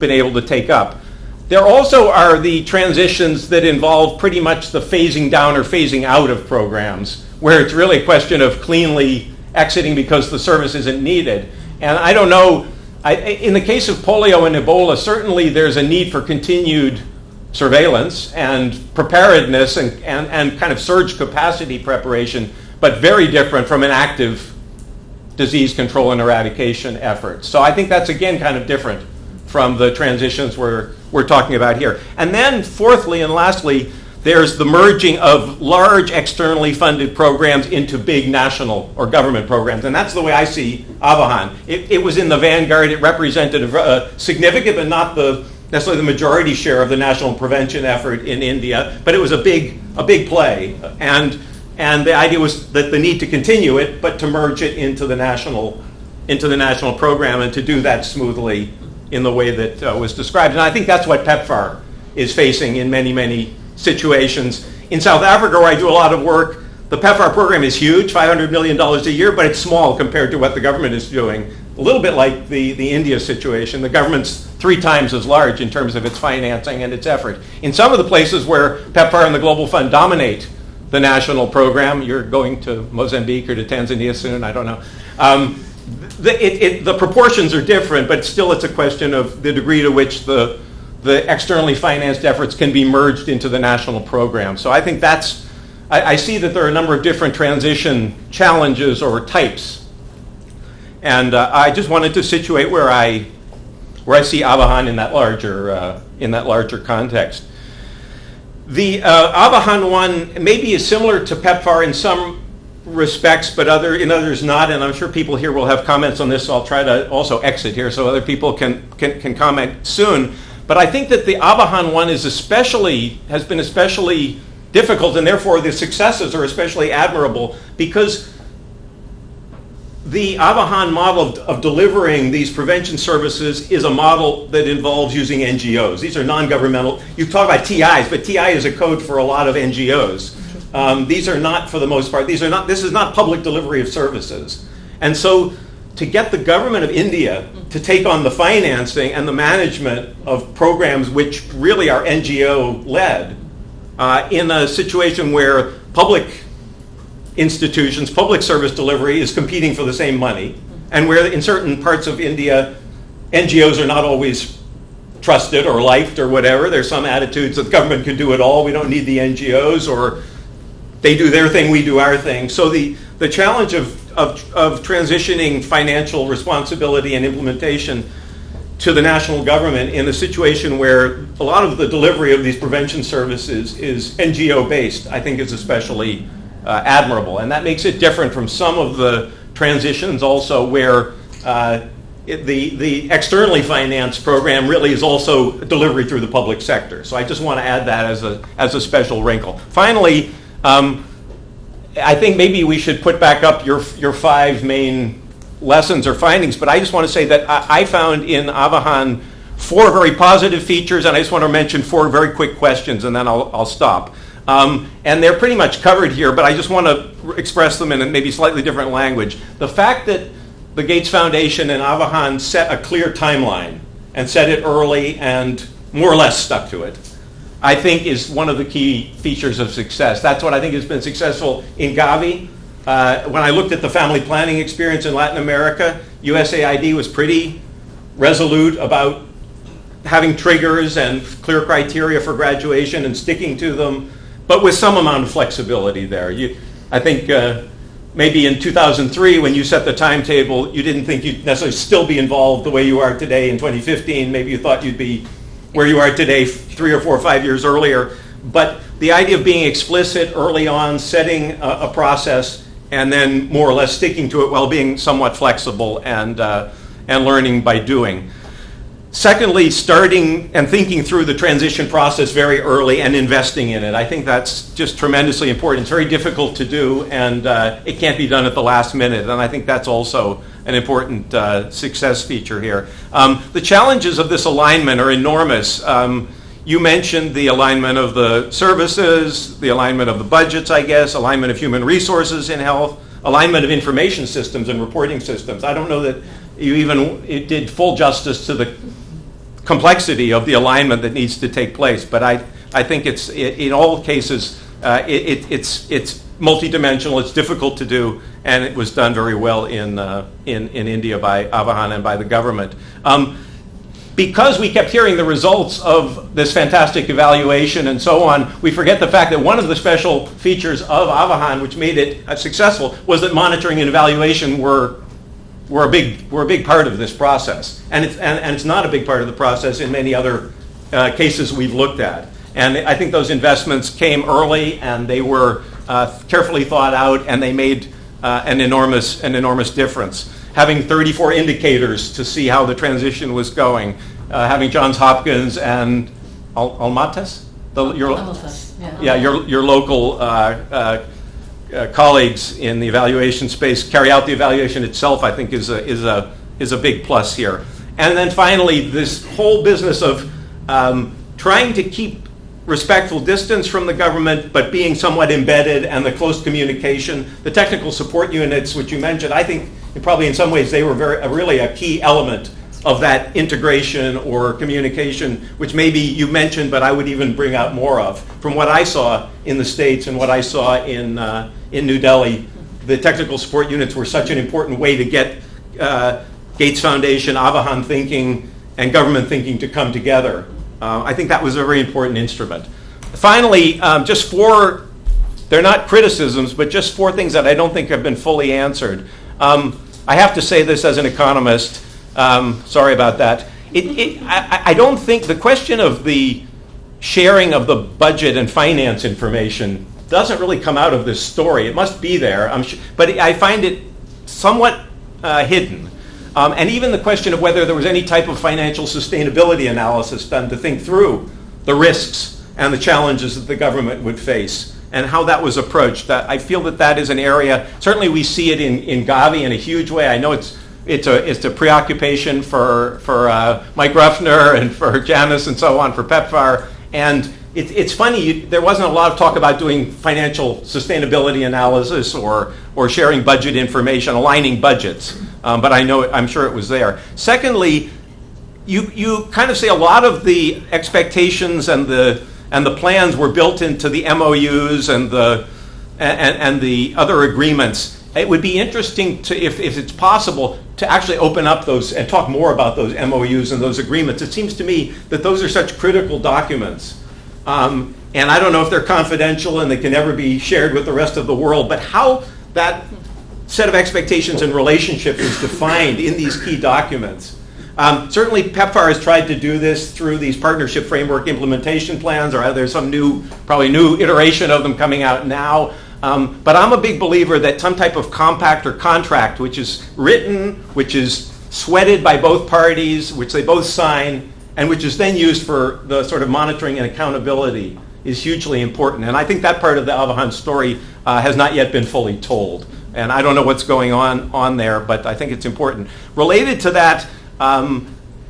been able to take up. There also are the transitions that involve pretty much the phasing down or phasing out of programs, where it's really a question of cleanly exiting because the service isn't needed. And I don't know, in the case of polio and Ebola, certainly there's a need for continued surveillance and preparedness and kind of surge capacity preparation, but very different from an active disease control and eradication effort. So I think that's, again, kind of different from the transitions we're talking about here. And then fourthly and lastly, there's the merging of large externally funded programs into big national or government programs. And that's the way I see Avahan. It was in the vanguard. It represented a significant but not necessarily the majority share of the national prevention effort in India, but it was a big play. And the idea was that the need to continue it, but to merge it into the national program and to do that smoothly in the way that was described. And I think that's what PEPFAR is facing in many, many situations. In South Africa, where I do a lot of work, the PEPFAR program is huge, $500 million a year, but it's small compared to what the government is doing. A little bit like the India situation. The government's 3 times as large in terms of its financing and its effort. In some of the places where PEPFAR and the Global Fund dominate the national program, you're going to Mozambique or to Tanzania soon, I don't know. The proportions are different, but still it's a question of the degree to which the externally financed efforts can be merged into the national program. So I think I see that there are a number of different transition challenges or types. And I just wanted to situate where I see Avahan in that larger context. The Avahan one maybe is similar to PEPFAR in some respects, but in others not, and I'm sure people here will have comments on this, so I'll try to also exit here so other people can comment soon. But I think that the Avahan one has been especially difficult, and therefore the successes are especially admirable, because the Avahan model of delivering these prevention services is a model that involves using NGOs. These are non-governmental. You talk about TIs, but TI is a code for a lot of NGOs. These are not, for the most part, this is not public delivery of services. And so to get the government of India to take on the financing and the management of programs which really are NGO-led in a situation where public institutions, public service delivery is competing for the same money, and where in certain parts of India, NGOs are not always trusted or liked or whatever. There's some attitudes that the government can do it all, we don't need the NGOs, or they do their thing, we do our thing. So the challenge of transitioning financial responsibility and implementation to the national government in a situation where a lot of the delivery of these prevention services is NGO-based, I think is especially admirable. And that makes it different from some of the transitions also where the externally financed program really is also delivery through the public sector. So I just want to add that as a special wrinkle. Finally, I think maybe we should put back up your 5 main lessons or findings, but I just want to say that I found in Avahan 4 very positive features, and I just want to mention 4 very quick questions, and then I'll stop. And they're pretty much covered here, but I just want to express them in a maybe slightly different language. The fact that the Gates Foundation and Avahan set a clear timeline and set it early and more or less stuck to it, I think is one of the key features of success. That's what I think has been successful in Gavi. When I looked at the family planning experience in Latin America, USAID was pretty resolute about having triggers and clear criteria for graduation and sticking to them, but with some amount of flexibility there. I think maybe in 2003, when you set the timetable, you didn't think you'd necessarily still be involved the way you are today in 2015. Maybe you thought you'd be where you are today 3 or 4 or 5 years earlier. But the idea of being explicit early on, setting a process, and then more or less sticking to it while being somewhat flexible and learning by doing. Secondly, starting and thinking through the transition process very early and investing in it. I think that's just tremendously important. It's very difficult to do, and it can't be done at the last minute. And I think that's also an important success feature here. The challenges of this alignment are enormous. You mentioned the alignment of the services, the alignment of the budgets, I guess, alignment of human resources in health, alignment of information systems and reporting systems. I don't know that it did full justice to the complexity of the alignment that needs to take place. But I think in all cases, it's multidimensional, it's difficult to do, and it was done very well in India by Avahan and by the government. Because we kept hearing the results of this fantastic evaluation and so on, we forget the fact that one of the special features of Avahan, which made it successful, was that monitoring and evaluation were a big part of this process, and it's not a big part of the process in many other cases we've looked at. And I think those investments came early, and they were carefully thought out, and they made an enormous difference. Having 34 indicators to see how the transition was going, having Johns Hopkins and Almatas, your local colleagues in the evaluation space carry out the evaluation itself, I think is a big plus here. And then finally, this whole business of trying to keep respectful distance from the government, but being somewhat embedded, and the close communication, the technical support units, which you mentioned, I think probably in some ways they were really a key element of that integration or communication, which maybe you mentioned, but I would even bring out more of. From what I saw in the States and what I saw in New Delhi, the technical support units were such an important way to get Gates Foundation, Avahan thinking, and government thinking to come together. I think that was a very important instrument. Finally, just four, they're not criticisms, but just four things that I don't think have been fully answered. I have to say this as an economist, sorry about that. I don't think the question of the sharing of the budget and finance information doesn't really come out of this story. It must be there, but I find it somewhat hidden. And even the question of whether there was any type of financial sustainability analysis done to think through the risks and the challenges that the government would face and how that was approached. I feel that is an area, certainly we see it in Gavi in a huge way. I know it's a preoccupation for Mike Ruffner and for Janice and so on, for PEPFAR. And it's funny, there wasn't a lot of talk about doing financial sustainability analysis or sharing budget information, aligning budgets. But I'm sure it was there. Secondly, you kind of say a lot of the expectations and the plans were built into the MOUs and the other agreements. It would be interesting to, if it's possible, to actually open up those and talk more about those MOUs and those agreements. It seems to me that those are such critical documents. And I don't know if they're confidential and they can never be shared with the rest of the world, but how that set of expectations and relationship is defined in these key documents. Certainly PEPFAR has tried to do this through these partnership framework implementation plans, or there's some probably new iteration of them coming out now. But I'm a big believer that some type of compact or contract, which is written, which is sweated by both parties, which they both sign, and which is then used for the sort of monitoring and accountability, is hugely important. And I think that part of the Avahan story has not yet been fully told. And I don't know what's going on there, but I think it's important. Related to that,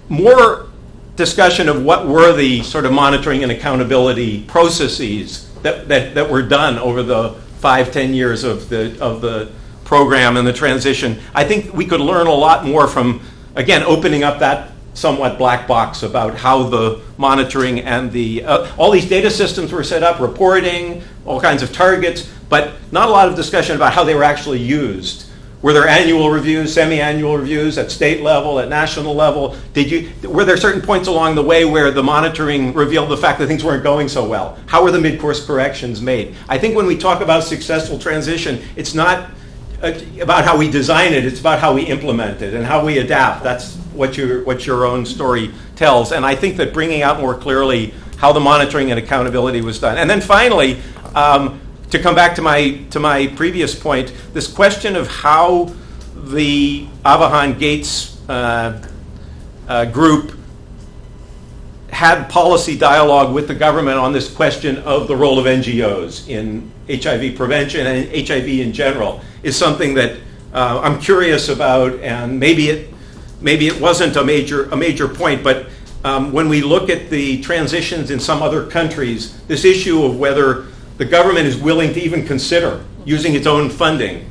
more discussion of what were the sort of monitoring and accountability processes that were done over the 5-10 years of the program and the transition. I think we could learn a lot more from, again, opening up that somewhat black box about how the monitoring and all these data systems were set up, reporting, all kinds of targets, but not a lot of discussion about how they were actually used. Were there annual reviews, semi-annual reviews at state level, at national level? Were there certain points along the way where the monitoring revealed the fact that things weren't going so well? How were the mid-course corrections made? I think when we talk about successful transition, it's not about how we design it, it's about how we implement it and how we adapt. That's what your own story tells. And I think that bringing out more clearly how the monitoring and accountability was done. And then finally, to come back to my previous point, this question of how the Avahan Gates group had policy dialogue with the government on this question of the role of NGOs in HIV prevention and HIV in general is something that I'm curious about, and maybe it wasn't a major point, but when we look at the transitions in some other countries, this issue of whether the government is willing to even consider using its own funding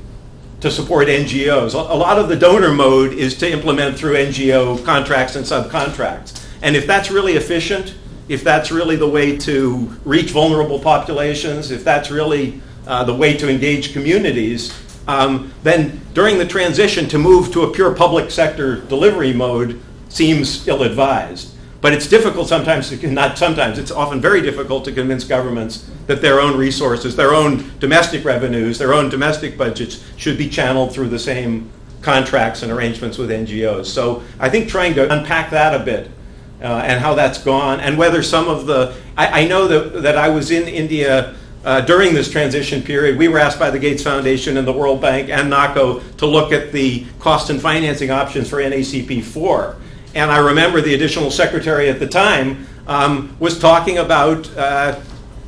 to support NGOs. A lot of the donor mode is to implement through NGO contracts and subcontracts. And if that's really efficient, if that's really the way to reach vulnerable populations, if that's really the way to engage communities, then during the transition to move to a pure public sector delivery mode seems ill-advised. But it's difficult sometimes, it's often very difficult to convince governments that their own resources, their own domestic revenues, their own domestic budgets should be channeled through the same contracts and arrangements with NGOs. So I think trying to unpack that a bit and how that's gone, and whether some of the, I know that I was in India during this transition period. We were asked by the Gates Foundation and the World Bank and NACO to look at the cost and financing options for NACP4. And I remember the additional secretary at the time was talking about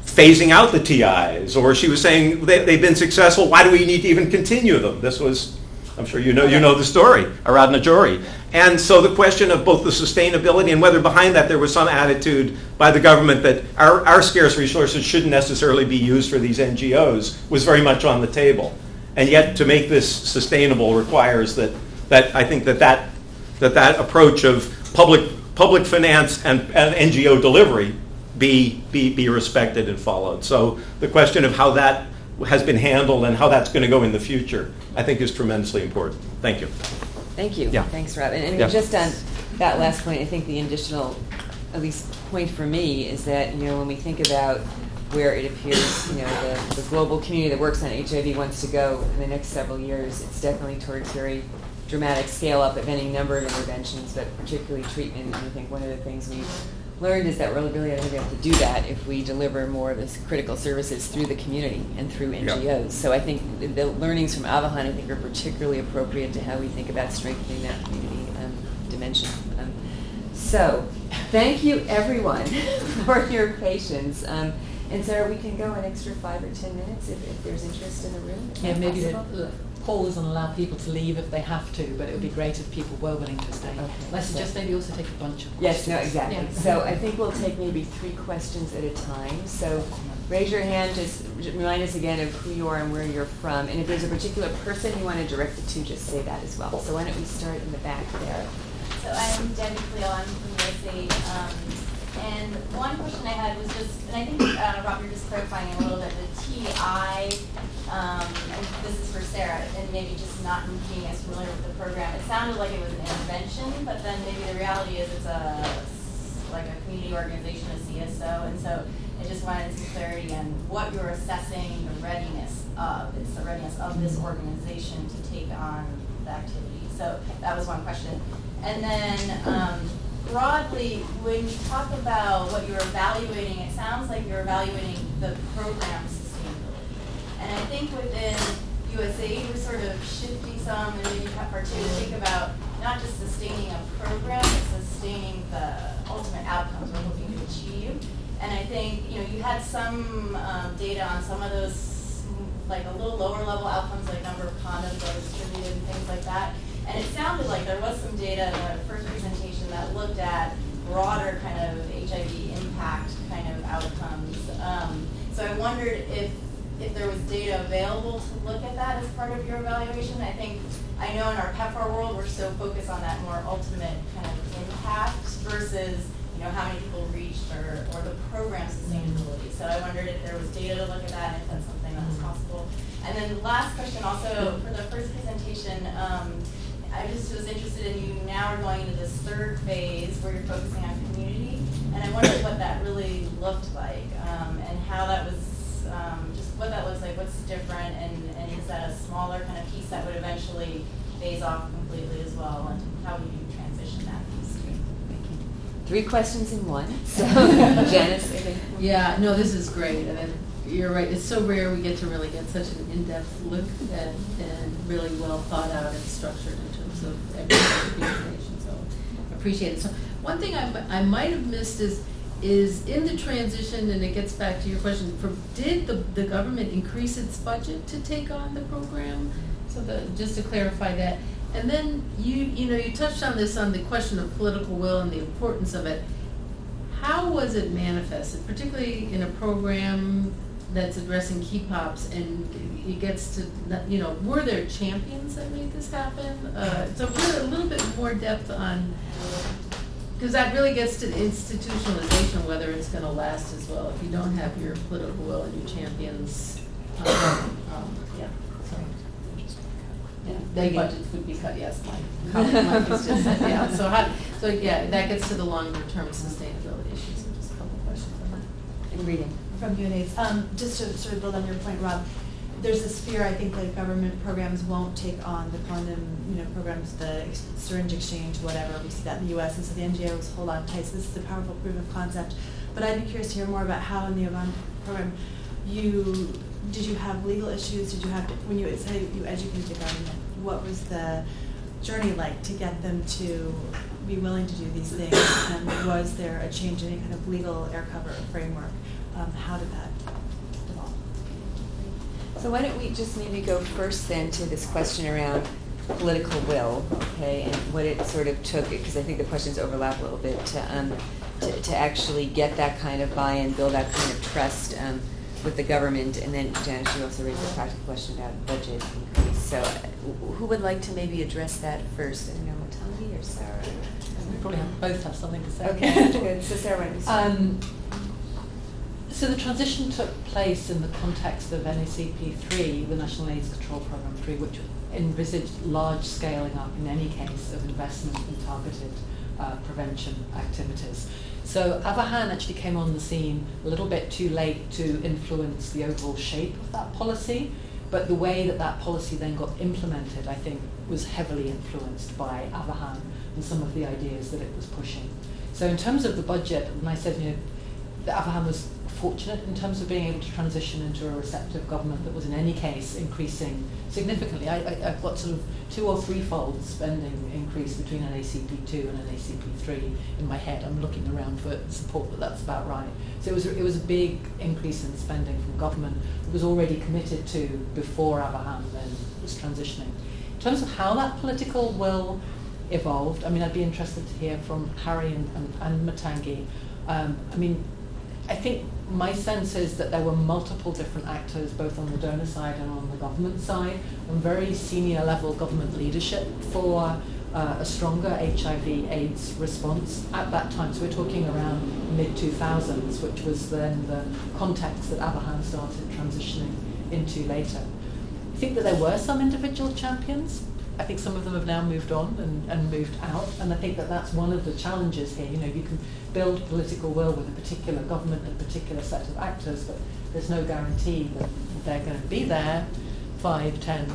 phasing out the TIs, or she was saying they've been successful, why do we need to even continue them? This was, I'm sure you know the story, Aradhana Jory. And so the question of both the sustainability and whether behind that there was some attitude by the government that our scarce resources shouldn't necessarily be used for these NGOs was very much on the table. And yet to make this sustainable requires that I think that approach of public finance and NGO delivery be respected and followed. So the question of how that has been handled and how that's going to go in the future, I think, is tremendously important. Thank you. Thank you. Yeah. Thanks, Rob. And Yeah. just on that last point, I think the additional, at least point for me, is that when we think about where it appears the global community that works on HIV wants to go in the next several years, it's definitely towards very dramatic scale up of any number of interventions, but particularly treatment. And I think one of the things we've learned is that we're really going to be able to do that if we deliver more of this critical services through the community and through NGOs. Yeah. So I think the learnings from Avahan, I think, are particularly appropriate to how we think about strengthening that community dimension. So thank you, everyone, for your patience. And Sarah, we can go an extra 5 or 10 minutes if there's interest in the room. Yeah, maybe the poll doesn't allow people to leave if they have to, but it would be great if people were willing to stay. Okay. I suggest maybe also take a bunch of Yes, questions. no, exactly. Yeah. So I think we'll take maybe 3 questions at a time. So raise your hand, just remind us again of who you are and where you're from. And if there's a particular person you want to direct it to, just say that as well. So why don't we start in the back there? So I'm Debbie Cleo, I'm from USAID. And one question I had was just, and I think, Rob, you're just clarifying a little bit, the TI, and this is for Sarah, and maybe just not being as familiar with the program. It sounded like it was an intervention, but then maybe the reality is it's like a community organization, a CSO, and so I just wanted some clarity on what you're assessing the readiness of. It's the readiness of this organization to take on the activity. So that was one question. And then broadly, when you talk about what you're evaluating, it sounds like you're evaluating the program sustainability. And I think within USAID, we're sort of shifting some, and maybe part two, to think about not just sustaining a program, but sustaining the ultimate outcomes we're hoping to achieve. And I think you had some data on some of those, like a little lower level outcomes, like number of condoms that were distributed and things like that. And it sounded like there was some data in the first presentation that looked at broader kind of HIV impact kind of outcomes. So I wondered if there was data available to look at that as part of your evaluation. I know in our PEPFAR world we're so focused on that more ultimate kind of impact versus how many people reached or the program sustainability. So I wondered if there was data to look at that and if that's something that was possible. And then the last question also for the first presentation, I just was interested in you now are going into this third phase where you're focusing on community, and I wondered what that really looked like and how that was, just what that looks like, what's different, and is that a smaller kind of piece that would eventually phase off completely as well, and how would you transition that piece? Thank you. 3 questions in one. So Janice, I think. Yeah, no, this is great. And you're right, it's so rare we get to really get such an in-depth look and really well thought out and structured in terms of every information, so appreciate it. So one thing I might have missed is in the transition, and it gets back to your question, did the government increase its budget to take on the program? So just to clarify that. And then you touched on this, on the question of political will and the importance of it. How was it manifested, particularly in a program that's addressing key pops, and it gets to, were there champions that made this happen? So really a little bit more depth on because that really gets to institutionalization, whether it's going to last as well. If you don't have your political will and your champions, yeah, so. Yeah, their budgets would be cut, yes, my colleague Mike has just said, yeah. So yeah, that gets to the longer term sustainability issues. So just a couple of questions on that. And reading. From UNAIDS. Just to sort of build on your point, Rob, there's this fear, I think, that government programs won't take on the quantum, programs, the syringe exchange, whatever. We see that in the U.S., and so the NGOs hold on tight. So this is a powerful proof of concept. But I'd be curious to hear more about how in the Avahan program did you have legal issues? Did you have to, when you say you educated the government, what was the journey like to get them to be willing to do these things? And was there a change in any kind of legal air cover or framework? How did that develop? So why don't we just maybe go first then to this question around political will, okay, and what it sort of took, because I think the questions overlap a little bit, to actually get that kind of buy-in, build that kind of trust with the government, and then Janice, you also raised a practical question about budget increase. So who would like to maybe address that first? I don't know, Matangi or Sarah? We probably both have something to say. Okay, good. So Sarah, why don't you start? So the transition took place in the context of NACP3, the National AIDS Control Program 3, which envisaged large scaling up in any case of investment in targeted prevention activities. So Avahan actually came on the scene a little bit too late to influence the overall shape of that policy, but the way that that policy then got implemented, I think, was heavily influenced by Avahan and some of the ideas that it was pushing. So in terms of the budget, when I said, that Avahan was fortunate in terms of being able to transition into a receptive government that was in any case increasing significantly. I've got sort of 2 or 3-fold spending increase between NACP2 and NACP3 in my head. I'm looking around for support, but that's about right. So it was a big increase in spending from government that was already committed to before Avahan then was transitioning. In terms of how that political will evolved, I'd be interested to hear from Harry and Matangi. I think my sense is that there were multiple different actors, both on the donor side and on the government side, and very senior level government leadership for a stronger HIV/AIDS response at that time. So we're talking around mid-2000s, which was then the context that Avahan started transitioning into later. I think that there were some individual champions. I think some of them have now moved on and moved out, and I think that that's one of the challenges here. You can build political will with a particular government and a particular set of actors, but there's no guarantee that they're going to be there 5-10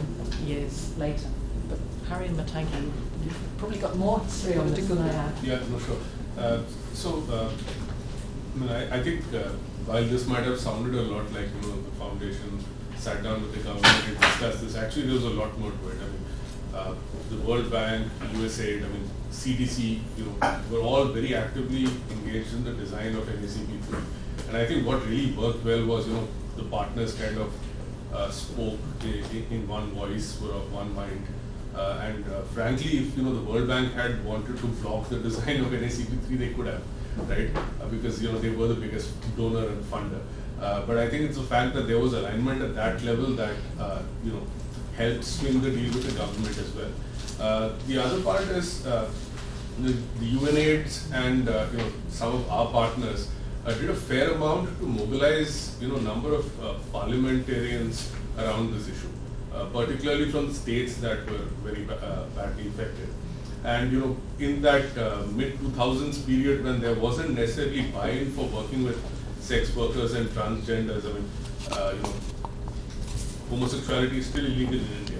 years later. But Harry and Matangi, you've probably got more history on this than I have. Yeah, no, sure. I think while this might have sounded a lot like the foundation sat down with the government and discussed this, actually there was a lot more to it. The World Bank, USAID, CDC, were all very actively engaged in the design of NACP3. And I think what really worked well was, the partners kind of spoke in one voice, were of one mind. Frankly, if the World Bank had wanted to block the design of NACP3, they could have, right? Because they were the biggest donor and funder. But I think it's the fact that there was alignment at that level that helped swing the deal with the government as well. The other part is the UNAIDS and some of our partners did a fair amount to mobilize number of parliamentarians around this issue, particularly from the states that were very badly affected. And in that mid-2000s period when there wasn't necessarily buy-in for working with sex workers and transgenders, homosexuality is still illegal in India,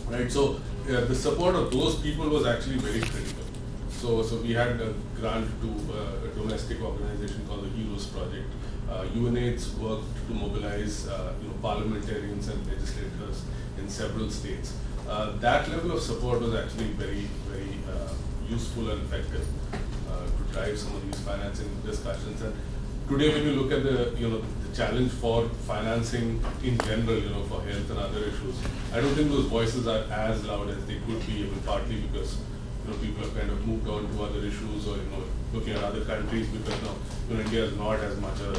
right? So the support of those people was actually very critical. So we had a grant to a domestic organization called the HEROES Project. UNAIDS worked to mobilize parliamentarians and legislators in several states. That level of support was actually very, very useful and effective to drive some of these financing discussions. And today, when you look at the challenge for financing in general, for health and other issues, I don't think those voices are as loud as they could be, partly because people have kind of moved on to other issues, or looking at other countries, because now India is not as much a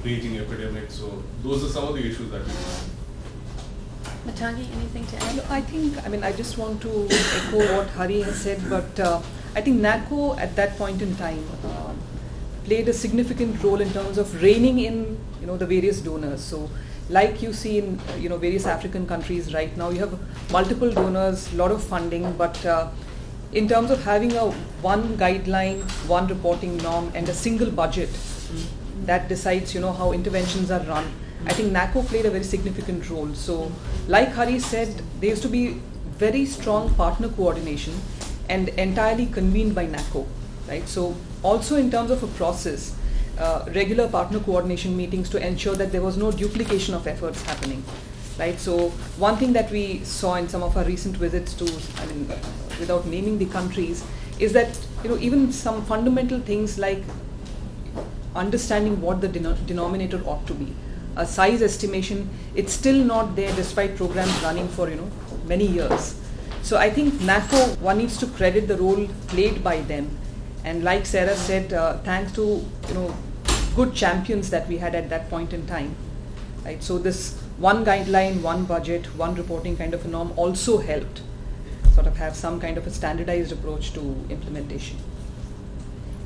raging epidemic. So those are some of the issues that we have. Matangi, anything to add? I think, I just want to echo what Hari has said, but I think NACO at that point in time played a significant role in terms of reining in, the various donors. So, like you see in, various African countries right now, you have multiple donors, lot of funding, but in terms of having one guideline, one reporting norm, and a single budget that decides, how interventions are run, I think NACO played a very significant role. So, like Hari said, there used to be very strong partner coordination and entirely convened by NACO, right? So, also in terms of a process, regular partner coordination meetings to ensure that there was no duplication of efforts happening, right? So, one thing that we saw in some of our recent visits to, without naming the countries, is that, even some fundamental things like understanding what the denominator ought to be. A size estimation, it's still not there despite programs running for many years. So I think NACO, one needs to credit the role played by them, and like Sarah said, thanks to good champions that we had at that point in time, right? So this one guideline, one budget, one reporting kind of a norm also helped sort of have some kind of a standardized approach to implementation.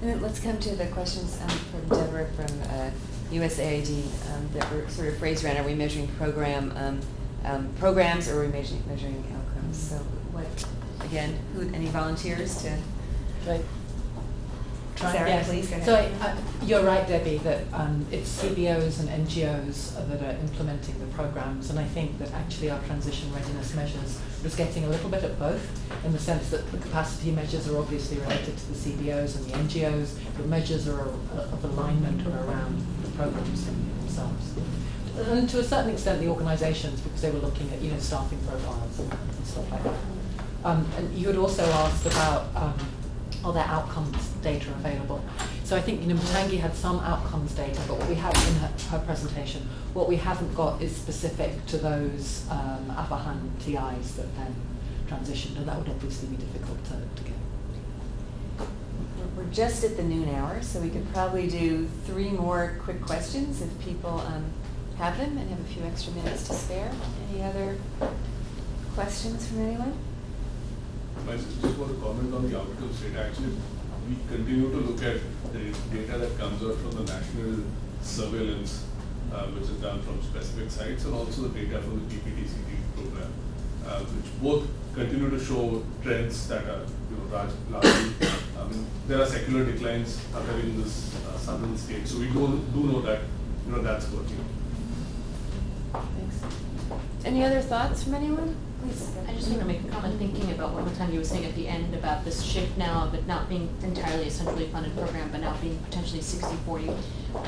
And then let's come to the questions from Deborah from USAID that were sort of phrased around, are we measuring programs or are we measuring outcomes? So what, again, any volunteers to? Right. Sarah, Yes. please go ahead. So you're right, Debbie, that it's CBOs and NGOs that are implementing the programs, and I think that actually our transition readiness measures was getting a little bit at both, in the sense that the capacity measures are obviously related to the CBOs and the NGOs, but measures are of alignment are around the programs themselves. And to a certain extent the organisations, because they were looking at staffing profiles and stuff like that. And you had also asked about are there outcomes data available? So I think Mutangi had some outcomes data, but what we have in her presentation, what we haven't got is specific to those Avahan TIs that then transitioned, and that would obviously be difficult to get. We're just at the noon hour, so we could probably do 3 more quick questions if people have them and have a few extra minutes to spare. Any other questions from anyone? I just want to comment on the outcomes data. Actually, we continue to look at the data that comes out from the national surveillance, which is done from specific sites, and also the data from the PPTCD program, which both continue to show trends that are, largely. There are secular declines occurring in this southern state, so we do know that, that's working. Thanks. Any other thoughts from anyone? Please. I just want to make a comment thinking about what Mutangi was saying at the end about this shift now of it not being entirely a centrally funded program, but now being potentially 60-40,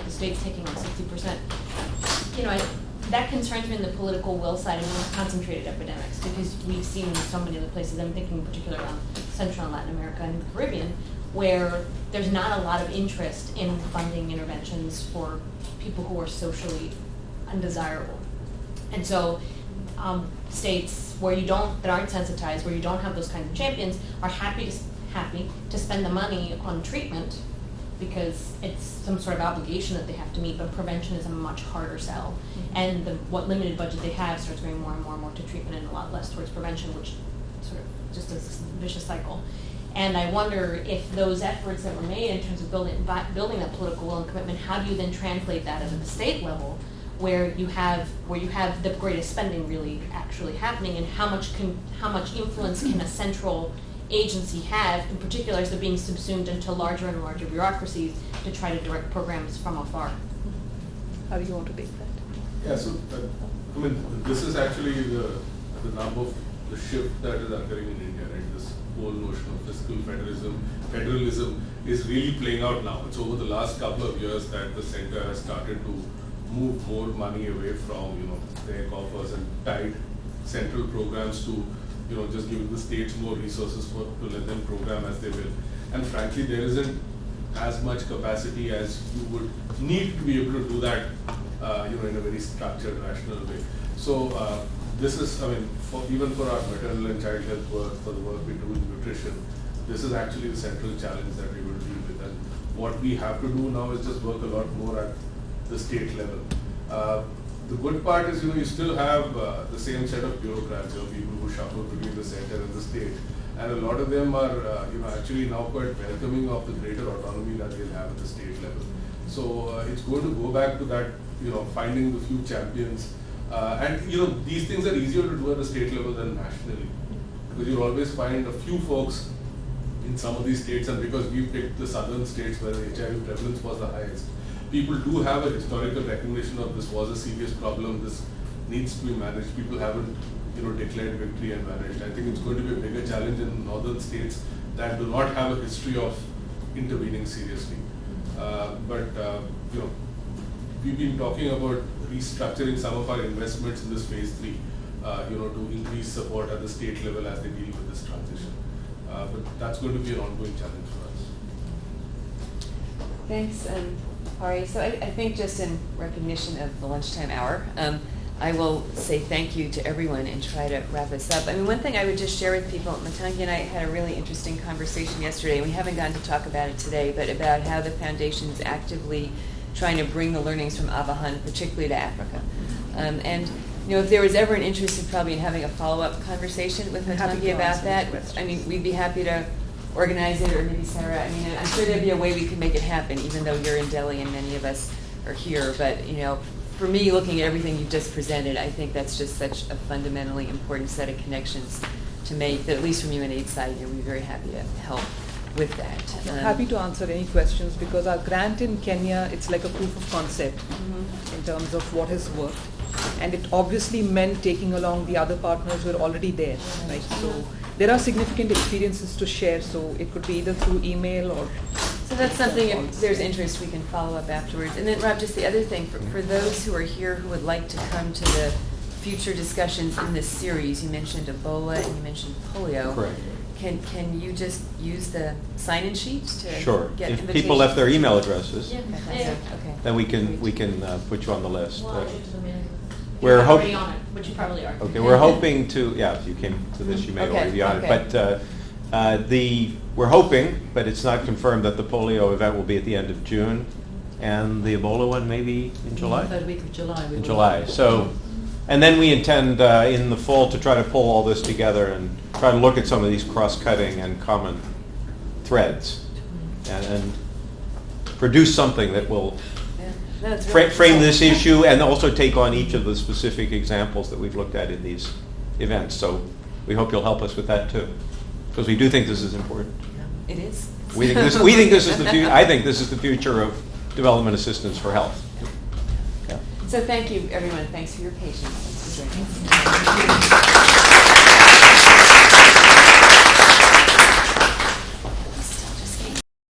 the state's taking on 60%. That concerns me in the political will side of more concentrated epidemics, because we've seen in so many other places, I'm thinking in particular around Central and Latin America and the Caribbean, where there's not a lot of interest in funding interventions for people who are socially undesirable. And so states that aren't sensitized, where you don't have those kinds of champions, are happy to spend the money on treatment because it's some sort of obligation that they have to meet, but prevention is a much harder sell. Mm-hmm. And what limited budget they have starts going more and more and more to treatment and a lot less towards prevention, which sort of just is this vicious cycle. And I wonder if those efforts that were made in terms of building that political will and commitment, how do you then translate that at the state level, where you have the greatest spending really actually happening, and how much influence can a central agency have, in particular as they're being subsumed into larger and larger bureaucracies to try to direct programs from afar? How do you want to take that? Yeah, so this is actually the nub of the shift that is occurring in India, right? This whole notion of fiscal federalism is really playing out now. It's over the last couple of years that the center has started to move more money away from their coffers and tied central programs to just giving the states more resources to let them program as they will. And frankly, there isn't as much capacity as you would need to be able to do that in a very structured, rational way. So this is, even for our maternal and child health work, for the work we do in nutrition, this is actually the central challenge that we will deal with. And what we have to do now is just work a lot more at the state level. The good part is, you still have the same set of bureaucrats, people who shuffle between the center and the state. and a lot of them are actually now quite welcoming of the greater autonomy that they'll have at the state level. So it's going to go back to that, finding the few champions, and these things are easier to do at the state level than nationally, because you'll always find a few folks in some of these states, and because we picked the southern states where the HIV prevalence was the highest, people do have a historical recognition of this was a serious problem, this needs to be managed. People haven't declared victory and vanished. I think it's going to be a bigger challenge in northern states that do not have a history of intervening seriously. But we've been talking about restructuring some of our investments in this phase 3, to increase support at the state level as they deal with this transition. But that's going to be an ongoing challenge for us. Thanks, Hari. So I think just in recognition of the lunchtime hour, I will say thank you to everyone and try to wrap this up. I mean, one thing I would just share with people, Matangi and I had a really interesting conversation yesterday, and we haven't gotten to talk about it today, but about how the foundation is actively trying to bring the learnings from Avahan, particularly to Africa. And if there was ever an interest in probably in having a follow-up conversation with Matangi about that, I mean, we'd be happy to organize it, or maybe Sarah. I mean, I'm sure there'd be a way we could make it happen, even though you're in Delhi and many of us are here. But for me, looking at everything you've just presented, I think that's just such a fundamentally important set of connections to make that, at least from UNAIDS side, we'd be very happy to help with that. I'm happy to answer any questions, because our grant in Kenya, it's like a proof of concept in terms of what has worked. And it obviously meant taking along the other partners who are already there, right? So there are significant experiences to share, so it could be either through email or... So that's something, if there's interest, we can follow up afterwards. And then, Rob, just the other thing, for those who are here who would like to come to the future discussions in this series, you mentioned Ebola and you mentioned polio. Correct. Can you just use the sign-in sheet to get If invitations? people left their email addresses, Okay. then we can put you on the list. Well, I'll get to the mailing. We're You're already hoping. on it, which you probably are. Okay, we're hoping to. Yeah, if you came to this, you may Okay, already be on okay. it. But we're hoping, but it's not confirmed, that the polio event will be at the end of June, and the Ebola one maybe in July. Third week of July. In July. So, and then we intend in the fall to try to pull all this together and try to look at some of these cross-cutting and common threads, and produce something that will Yeah. No, it's really frame cool. this issue and also take on each of the specific examples that we've looked at in these events. So we hope you'll help us with that too, because we do think this is important. It is. We think this is the future. I think this is the future of development assistance for health. Yeah. So thank you, everyone. Thanks for your patience. Thanks for joining us.